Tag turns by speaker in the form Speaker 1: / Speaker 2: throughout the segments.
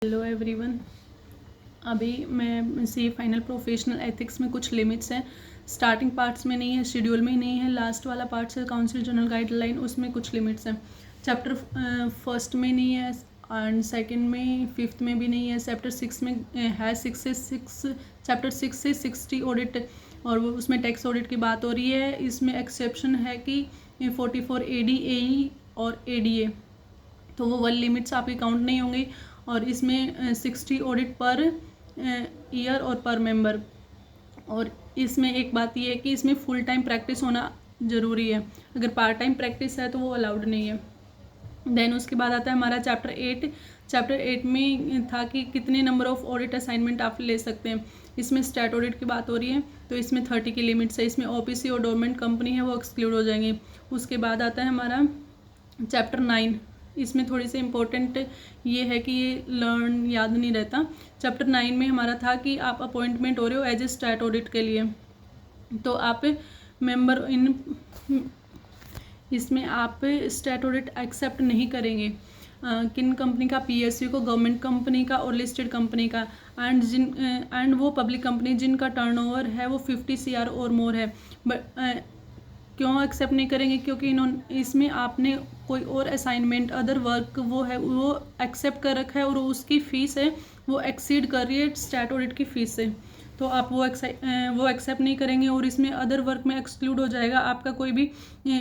Speaker 1: Hello everyone. अभी मैं सी final professional ethics में कुछ लिमिट्स हैं। स्टार्टिंग पार्ट्स में नहीं है, शेड्यूल में ही नहीं है, लास्ट वाला पार्ट है काउंसिल जनरल गाइडलाइन, उसमें कुछ लिमिट्स हैं। चैप्टर फर्स्ट में नहीं है एंड सेकंड में, फिफ्थ में भी नहीं है। चैप्टर 6 में है, चैप्टर 6 से 60 ऑडिट और वो उसमें टैक्स ऑडिट की बात हो रही है। इसमें एक्सेप्शन है कि 44 AD AE और ADA, तो वो 1 लिमिट्स आपकी काउंट नहीं होंगी। और इसमें 60 ऑडिट पर ईयर और पर मेंबर। और इसमें एक बात ये है कि इसमें फुल टाइम प्रैक्टिस होना ज़रूरी है, अगर पार्ट टाइम प्रैक्टिस है तो वो अलाउड नहीं है। देन उसके बाद आता है हमारा चैप्टर 8। चैप्टर 8 में था कि कितने नंबर ऑफ ऑडिट असाइनमेंट आप ले सकते हैं। इसमें स्टैट ऑडिट की बात हो रही है, तो इसमें 30 की लिमिट्स है। इसमें OPC और डोरमेंट कंपनी है वो एक्सक्लूड हो जाएंगे। उसके बाद आता है हमारा चैप्टर 9। इसमें थोड़ी सी इम्पोर्टेंट ये है कि ये लर्न याद नहीं रहता। चैप्टर 9 में हमारा था कि आप अपॉइंटमेंट हो रहे हो एज ए स्टैट ऑडिट के लिए, तो आप मेंबर इन इसमें आप स्टैट ऑडिट एक्सेप्ट नहीं करेंगे। किन कंपनी का? PSU को, गवर्नमेंट कंपनी का और लिस्टेड कंपनी का, एंड वो पब्लिक कंपनी जिनका टर्नओवर है वो 50 CR और मोर है। बट क्यों एक्सेप्ट नहीं करेंगे? क्योंकि इन्होंने इसमें आपने कोई और असाइनमेंट अदर वर्क वो है वो एक्सेप्ट कर रखा है और उसकी फ़ीस है वो एक्सीड कर रही है स्टैट ऑडिट की फ़ीस से, तो आप वो एक्सेप्ट नहीं करेंगे। और इसमें अदर वर्क में एक्सक्लूड हो जाएगा। आपका कोई भी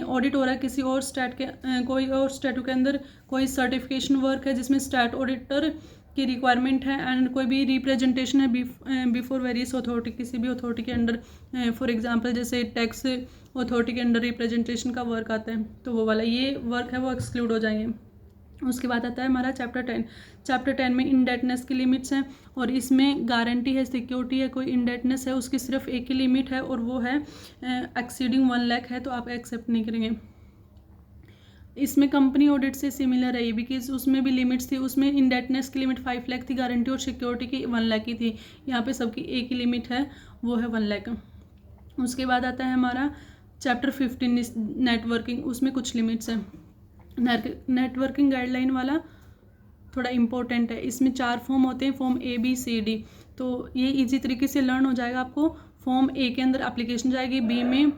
Speaker 1: ऑडिट हो रहा है किसी और स्टैट के कोई और स्टैटू के अंदर, कोई सर्टिफिकेशन वर्क है जिसमें स्टैट ऑडिटर की रिक्वायरमेंट है, एंड कोई भी रिप्रेजेंटेशन है बिफोर वेरियस अथॉरिटी, किसी भी अथॉरिटी के अंडर, फॉर एग्जांपल जैसे टैक्स अथॉरिटी के अंडर रिप्रेजेंटेशन का वर्क आता है, तो वो वाला ये वर्क है वो एक्सक्लूड हो जाएंगे। उसके बाद आता है हमारा चैप्टर 10। चैप्टर 10 में इंडेटनेस की लिमिट्स हैं और इसमें गारंटी है, सिक्योरिटी है, कोई इंडेटनेस है उसकी सिर्फ एक ही लिमिट है और वो है एक्सीडिंग 1 लाख है, तो आप एक्सेप्ट नहीं करेंगे। इसमें कंपनी ऑडिट से सिमिलर है ये भी, कि उसमें भी लिमिट्स थी। उसमें इंडेटनेस की लिमिट 5 लाख थी, गारंटी और सिक्योरिटी की 1 लाख की थी। यहाँ पे सबकी एक ही लिमिट है, वो है 1 लाख। उसके बाद आता है हमारा चैप्टर 15 नेटवर्किंग। उसमें कुछ लिमिट्स हैं। नेटवर्किंग गाइडलाइन वाला थोड़ा इम्पोर्टेंट है। इसमें 4 फॉर्म होते हैं, form A B C D, तो ये इजी तरीके से लर्न हो जाएगा आपको। फॉर्म A के अंदर एप्लीकेशन जाएगी, B में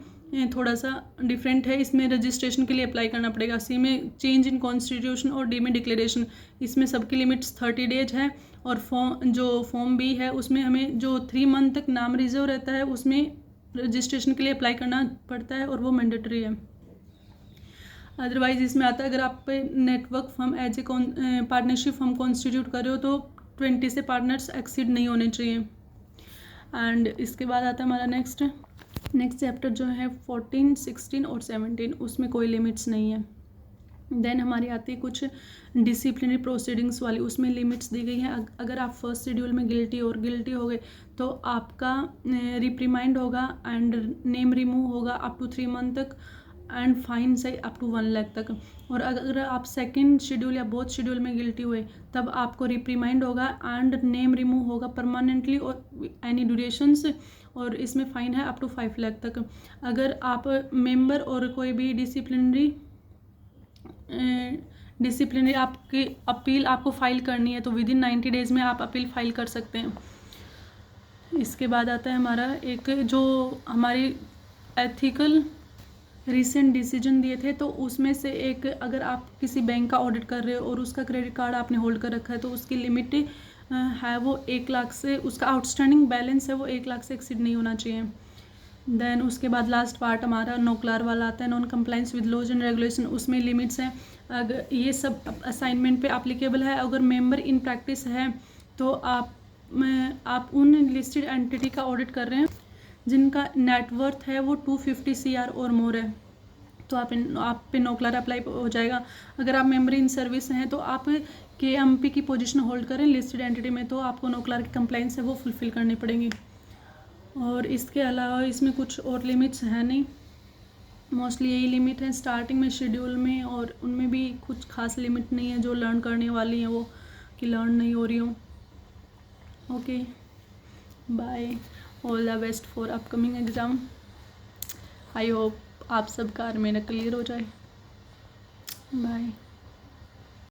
Speaker 1: थोड़ा सा डिफरेंट है, इसमें रजिस्ट्रेशन के लिए अप्लाई करना पड़ेगा, C में चेंज इन कॉन्स्टिट्यूशन और D में डिक्लेरेशन। इसमें सबकी लिमिट्स 30 डेज है। और फॉर्म B है उसमें हमें जो 3 मंथ तक नाम रिजर्व रहता है उसमें रजिस्ट्रेशन के लिए अप्लाई करना पड़ता है और वो मैंडेटरी है। अदरवाइज इसमें आता है अगर आप network firm as a partnership firm constitute कर रहे हो तो 20 से पार्टनर्स एक्सीड नहीं होने चाहिए। एंड इसके बाद आता है हमारा नेक्स्ट चैप्टर जो है 14, 16 और 17, उसमें कोई लिमिट्स नहीं है। देन हमारी आती है कुछ डिसिप्लिनरी प्रोसीडिंग्स वाली, उसमें लिमिट्स दी गई हैं। अगर आप फर्स्ट शेड्यूल में गिल्टी हो गए तो आपका रिप्रीमाइंड होगा एंड नेम रिमूव होगा अप टू 3 मंथ तक, एंड फाइन से अप टू 1 लाख तक। और अगर आप सेकंड शेड्यूल या बोथ शेड्यूल में गिल्टी हुए तब आपको रिप्रीमाइंड होगा एंड नेम रिमूव होगा परमानेंटली और एनी ड्यूरेशंस, और इसमें फ़ाइन है अप टू 5 लाख तक। अगर आप मेंबर और कोई भी डिसिप्लिनरी आपकी अपील आपको फाइल करनी है तो विद इन 90 डेज़ में आप अपील फाइल कर सकते हैं। इसके बाद आता है हमारा एक जो हमारी एथिकल रिसेंट डिसीजन दिए थे, तो उसमें से एक, अगर आप किसी बैंक का ऑडिट कर रहे हो और उसका क्रेडिट कार्ड आपने होल्ड कर रखा है तो उसकी लिमिट है वो 1 लाख से, उसका आउटस्टैंडिंग बैलेंस है वो 1 लाख से एक्सीड नहीं होना चाहिए। देन उसके बाद लास्ट पार्ट हमारा नोक्लार वाला आता है, non compliance with laws and regulation. उसमें लिमिट्स हैं। अगर ये सब असाइनमेंट पे एप्लीकेबल है। अगर मेंबर इन प्रैक्टिस है तो आप उन लिस्टेड एंटिटी का ऑडिट कर रहे हैं जिनका नेटवर्थ है वो 250 CR और मोर है, तो आप पे नोक्लार अप्लाई हो जाएगा। अगर आप मेंबर इन सर्विस हैं तो आप KMP की पोजीशन होल्ड करें लिस्टेड एंटिटी में, तो आपको नोक्लार की कंप्लाइंस है वो फुलफिल करनी पड़ेंगी। और इसके अलावा इसमें कुछ और लिमिट्स हैं नहीं, मोस्टली यही लिमिट है स्टार्टिंग में शेड्यूल में, और उनमें भी कुछ खास लिमिट नहीं है जो लर्न करने वाली हैं वो कि लर्न नहीं हो रही हूँ। Okay, bye, all the best for upcoming exam. I hope आप सबका मेरा क्लियर हो जाए। बाय।